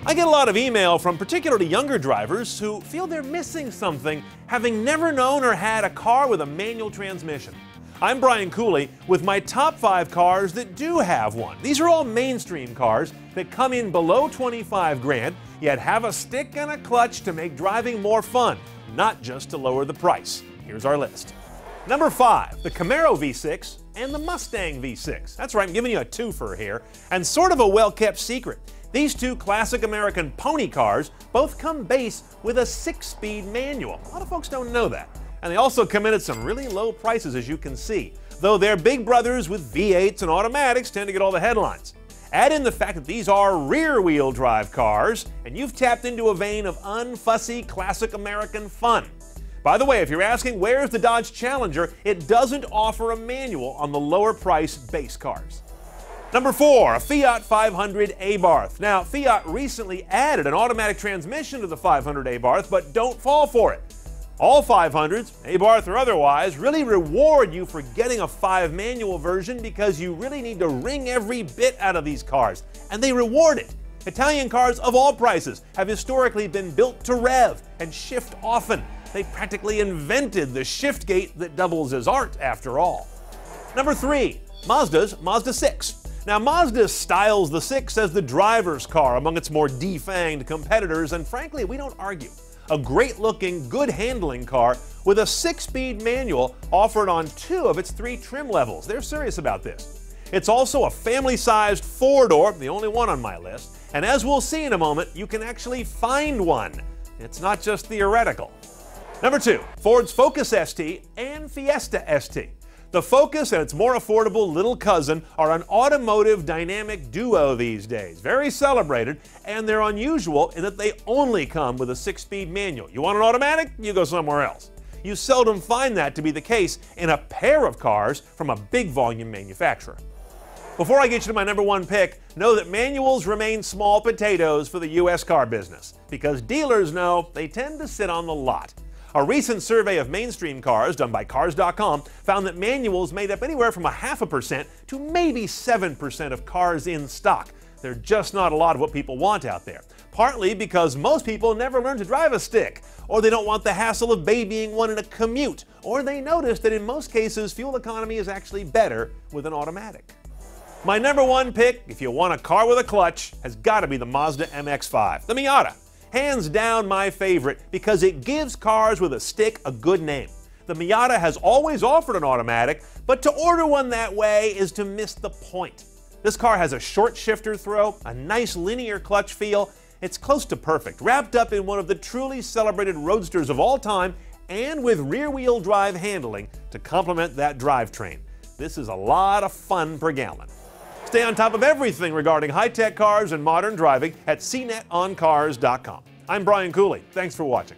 I get a lot of email from particularly younger drivers who feel they're missing something, having never known or had a car with a manual transmission. I'm Brian Cooley with my top 5 cars that do have one. These are all mainstream cars that come in below 25 grand, yet have a stick and a clutch to make driving more fun, not just to lower the price. Here's our list. Number 5, the Camaro V6 and the Mustang V6. That's right, I'm giving you a twofer here, and sort of a well-kept secret. These two classic American pony cars both come base with a 6-speed manual. A lot of folks don't know that. And they also come in at some really low prices, as you can see, though their big brothers with V8s and automatics tend to get all the headlines. Add in the fact that these are rear-wheel drive cars, and you've tapped into a vein of unfussy classic American fun. By the way, if you're asking where's the Dodge Challenger, it doesn't offer a manual on the lower price base cars. Number 4, a Fiat 500 Abarth. Now, Fiat recently added an automatic transmission to the 500 Abarth, but don't fall for it. All 500s, Abarth or otherwise, really reward you for getting a 5 manual version because you really need to wring every bit out of these cars, and they reward it. Italian cars of all prices have historically been built to rev and shift often. They practically invented the shift gate that doubles as art, after all. Number 3, Mazda's Mazda6. Now, Mazda styles the 6 as the driver's car among its more defanged competitors, and frankly, we don't argue. A great-looking, good-handling car with a 6-speed manual offered on 2 of its 3 trim levels. They're serious about this. It's also a family-sized 4-door, the only one on my list, and as we'll see in a moment, you can actually find one. It's not just theoretical. Number 2, Ford's Focus ST and Fiesta ST. The Focus and its more affordable little cousin are an automotive dynamic duo these days, very celebrated, and they're unusual in that they only come with a 6-speed manual. You want an automatic? You go somewhere else. You seldom find that to be the case in a pair of cars from a big volume manufacturer. Before I get you to my number 1 pick, know that manuals remain small potatoes for the U.S. car business, because dealers know they tend to sit on the lot. A recent survey of mainstream cars done by Cars.com found that manuals made up anywhere from 0.5% to maybe 7% of cars in stock. They're just not a lot of what people want out there. Partly because most people never learn to drive a stick, or they don't want the hassle of babying one in a commute, or they notice that in most cases fuel economy is actually better with an automatic. My number 1 pick, if you want a car with a clutch, has got to be the Mazda MX-5, the Miata. Hands down my favorite because it gives cars with a stick a good name. The Miata has always offered an automatic, but to order one that way is to miss the point. This car has a short shifter throw, a nice linear clutch feel. It's close to perfect, wrapped up in one of the truly celebrated roadsters of all time, and with rear-wheel drive handling to complement that drivetrain. This is a lot of fun per gallon. Stay on top of everything regarding high-tech cars and modern driving at CNET on Cars.com. I'm Brian Cooley. Thanks for watching.